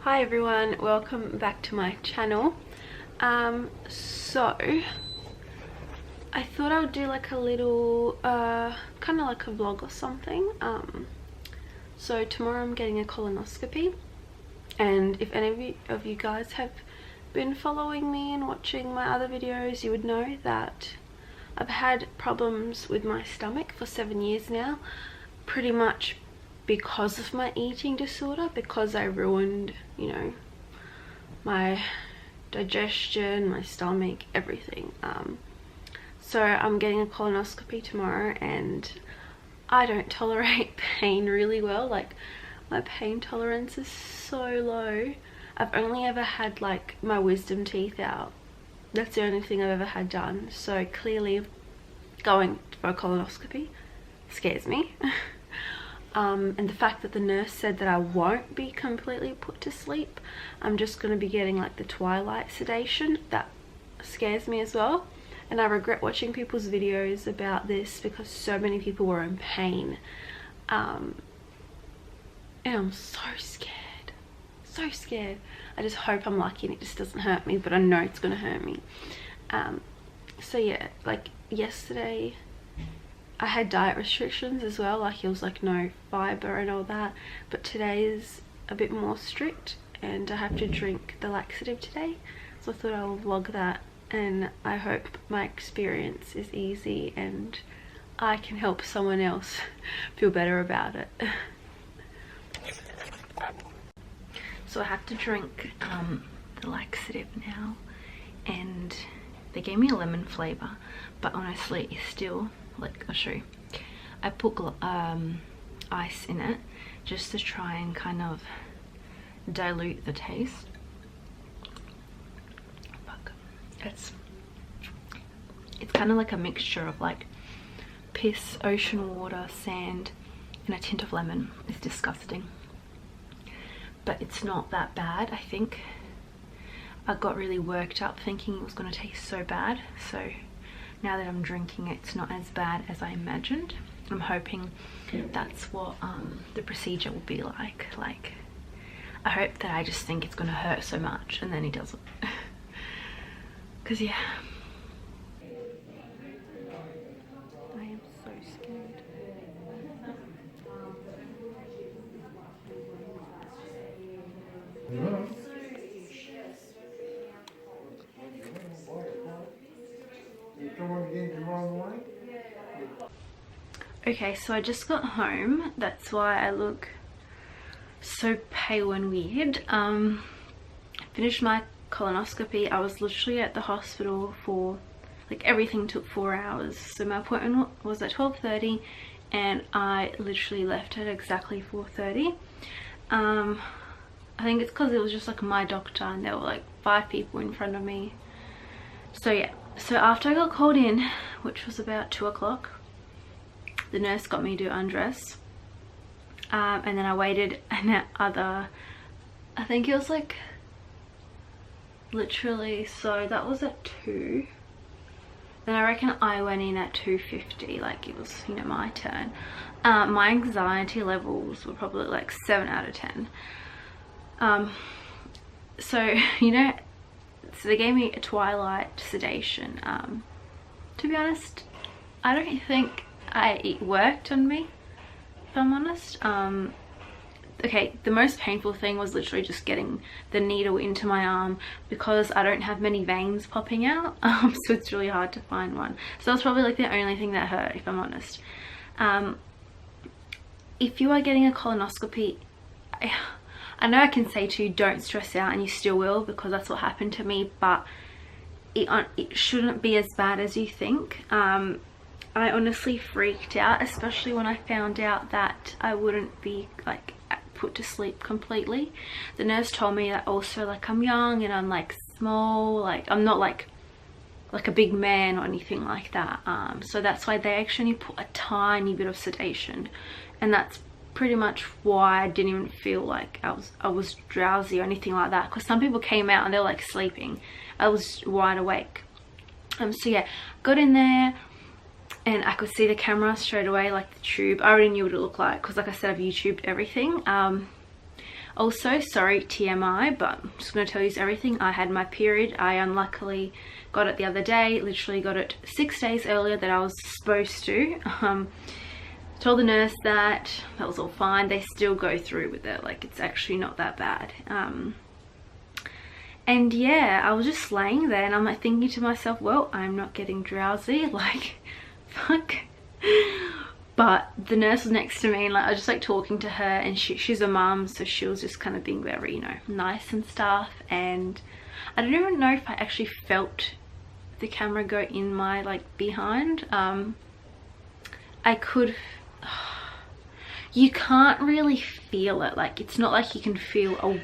Hi everyone, welcome back to my channel. So I thought I would do like a little kind of like a vlog or something. So tomorrow I'm getting a colonoscopy, and if any of you guys have been following me and watching my other videos, you would know that I've had problems with my stomach for 7 years now, pretty much because of my eating disorder, because I ruined, you know, my digestion, my stomach, everything. So I'm getting a colonoscopy tomorrow, and I don't tolerate pain really well. Like, my pain tolerance is so low. I've only ever had like my wisdom teeth out. That's the only thing I've ever had done. So clearly going for a colonoscopy scares me. And the fact that the nurse said that I won't be completely put to sleep, I'm just going to be getting like the twilight sedation, that scares me as well. And I regret watching people's videos about this because so many people were in pain. And I'm so scared, so scared. I just hope I'm lucky and it just doesn't hurt me, but I know it's going to hurt me. So yeah, like yesterday I had diet restrictions as well, like it was like no fiber and all that, but today is a bit more strict and I have to drink the laxative today, so I thought I will vlog that, and I hope my experience is easy and I can help someone else feel better about it. So I have to drink the laxative now, and they gave me a lemon flavour, but honestly it's still, like, I'll show you. I put ice in it just to try and kind of dilute the taste. Fuck. It's kind of like a mixture of like piss, ocean water, sand, and a tint of lemon. It's disgusting, but it's not that bad. I think I got really worked up thinking it was going to taste so bad, so now that I'm drinking it, it's not as bad as I imagined. I'm hoping that's what the procedure will be like. Like, I hope that I just think it's going to hurt so much and then it doesn't. Because yeah, I am so scared. Okay, so I just got home. That's why I look so pale and weird. Finished my colonoscopy. I was literally at the hospital for, like, everything took 4 hours. So my appointment was at 12:30 and I literally left at exactly 4:30. I think it's because it was just like my doctor and there were like 5 people in front of me. So yeah, so after I got called in, which was about 2 o'clock, the nurse got me to undress, and then I waited another, I think it was like literally, so that was at 2, then I reckon I went in at 2:50, like it was, you know, my turn. My anxiety levels were probably like 7 out of 10. So, you know, so they gave me a twilight sedation. To be honest, I don't think it worked on me, if I'm honest. Okay, the most painful thing was literally just getting the needle into my arm because I don't have many veins popping out, so it's really hard to find one. So that's probably like the only thing that hurt, if I'm honest. If you are getting a colonoscopy, I know I can say to you, don't stress out, and you still will, because that's what happened to me, but it shouldn't be as bad as you think. I honestly freaked out, especially when I found out that I wouldn't be like put to sleep completely. The nurse told me that also, like, I'm young and I'm like small, like I'm not like a big man or anything like that. So that's why they actually put a tiny bit of sedation, and that's pretty much why I didn't even feel like I was drowsy or anything like that, because some people came out and they were like sleeping. I was wide awake. So yeah, got in there and I could see the camera straight away, like the tube. I already knew what it looked like because, like I said, I've YouTubed everything. Also, sorry TMI, but I'm just going to tell you everything. I had my period. I unluckily got it the other day, literally got it 6 days earlier than I was supposed to. Told the nurse that was all fine. They still go through with it, like it's actually not that bad. And yeah, I was just laying there and I'm like thinking to myself, well, I'm not getting drowsy, like fuck. But the nurse was next to me and like I was just like talking to her, and she's a mum, so she was just kind of being very, you know, nice and stuff. And I don't even know if I actually felt the camera go in my like behind. I could, you can't really feel it, like it's not like you can feel a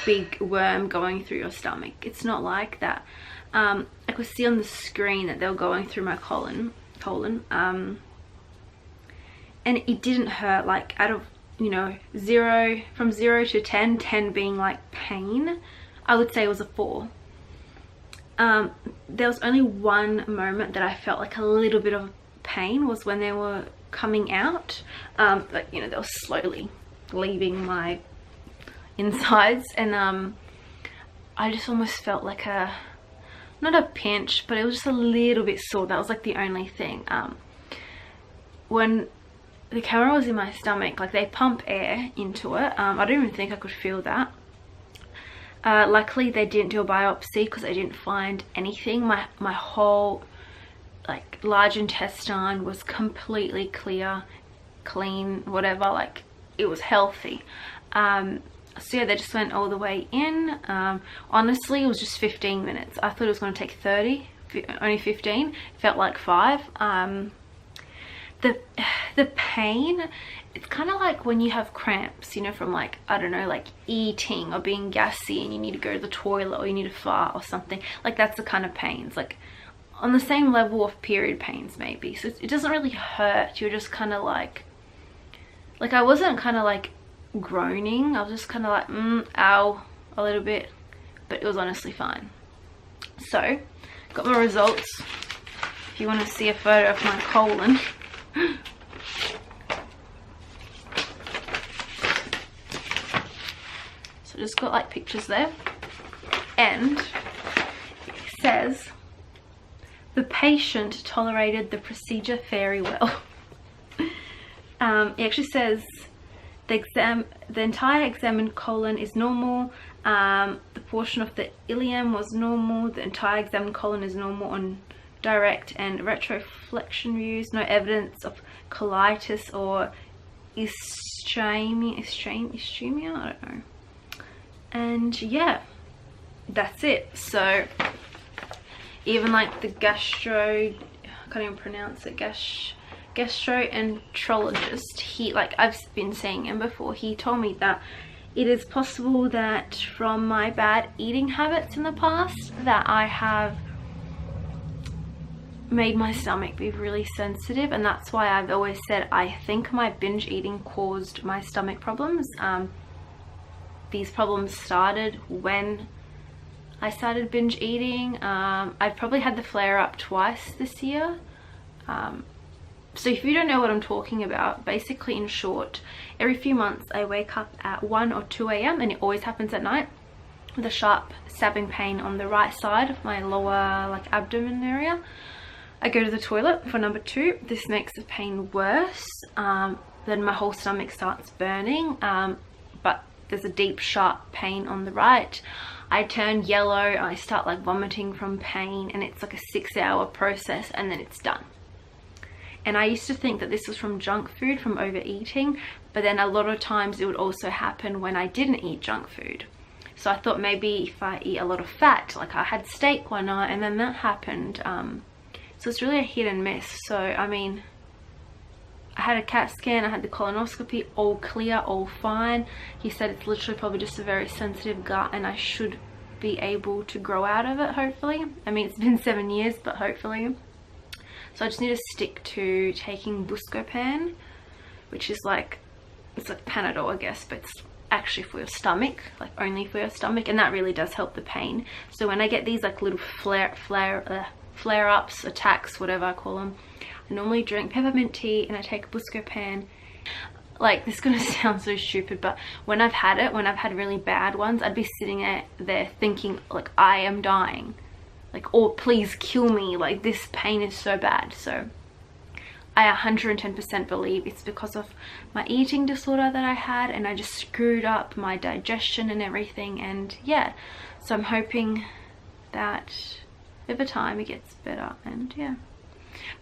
big worm going through your stomach. It's not like that. I could see on the screen that they were going through my colon, and it didn't hurt. Like out of, you know, from 0 to 10, 10 being like pain, I would say it was a 4. There was only one moment that I felt like a little bit of pain, was when they were coming out, like, you know, they were slowly leaving my insides, and I just almost felt like not a pinch, but it was just a little bit sore. That was like the only thing. When the camera was in my stomach, like they pump air into it, I don't even think I could feel that. Luckily they didn't do a biopsy because they didn't find anything. My whole like large intestine was completely clear, clean, whatever, like it was healthy. So yeah, they just went all the way in. Honestly, it was just 15 minutes. I thought it was going to take 30, only 15. It felt like 5. The pain, it's kind of like when you have cramps, you know, from like, I don't know, like eating or being gassy and you need to go to the toilet or you need to fart or something. Like that's the kind of pains, like on the same level of period pains maybe. So it doesn't really hurt. You're just kind of like I wasn't kind of like groaning. I was just kind of like ow a little bit, but it was honestly fine. So got my results. If you want to see a photo of my colon. So just got like pictures there, and it says the patient tolerated the procedure very well. It actually says the entire examined colon is normal. The portion of the ileum was normal. The entire examined colon is normal on direct and retroflexion views. No evidence of colitis or ischemia, I don't know. And yeah, that's it. So even like the I can't even pronounce it, gastroenterologist, he, like I've been seeing him before, he told me that it is possible that from my bad eating habits in the past that I have made my stomach be really sensitive, and that's why I've always said I think my binge eating caused my stomach problems. These problems started when I started binge eating. I've probably had the flare up twice this year. So if you don't know what I'm talking about, basically in short, every few months I wake up at 1 or 2 a.m. and it always happens at night with a sharp stabbing pain on the right side of my lower like abdomen area. I go to the toilet for number 2. This makes the pain worse. Then my whole stomach starts burning, but there's a deep sharp pain on the right. I turn yellow, I start like vomiting from pain, and it's like a 6-hour process and then it's done. And I used to think that this was from junk food, from overeating, but then a lot of times it would also happen when I didn't eat junk food. So I thought maybe if I eat a lot of fat, like I had steak one night and then that happened. So it's really a hit and miss. So I mean, I had a CAT scan, I had the colonoscopy, all clear, all fine. He said it's literally probably just a very sensitive gut and I should be able to grow out of it, hopefully. I mean, it's been 7 years, but hopefully. So I just need to stick to taking Buscopan, which is like, it's like Panadol, I guess, but it's actually for your stomach, like only for your stomach, and that really does help the pain. So when I get these like little flare-ups, attacks, whatever I call them, I normally drink peppermint tea and I take Buscopan. like, this is gonna sound so stupid, but when I've had it, when I've had really bad ones, I'd be sitting there thinking like I am dying, like, oh please kill me, like this pain is so bad. So I 110% believe it's because of my eating disorder that I had, and I just screwed up my digestion and everything. And yeah, so I'm hoping that over time it gets better. And yeah,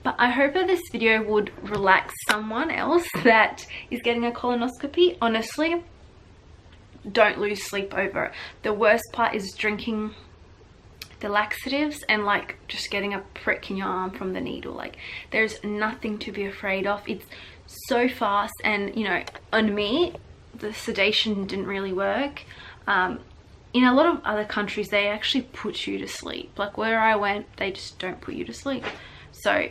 but I hope that this video would relax someone else that is getting a colonoscopy. Honestly, don't lose sleep over it. The worst part is drinking the laxatives and like just getting a prick in your arm from the needle. Like, there's nothing to be afraid of. It's so fast, and you know, on me the sedation didn't really work. In a lot of other countries they actually put you to sleep. Like where I went, they just don't put you to sleep. So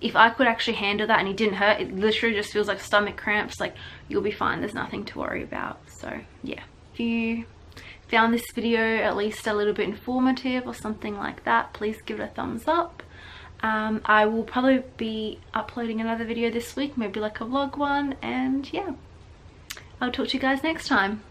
if I could actually handle that and it didn't hurt, it literally just feels like stomach cramps, like you'll be fine. There's nothing to worry about. So yeah, if you found this video at least a little bit informative or something like that, please give it a thumbs up. I will probably be uploading another video this week, maybe like a vlog one, and yeah, I'll talk to you guys next time.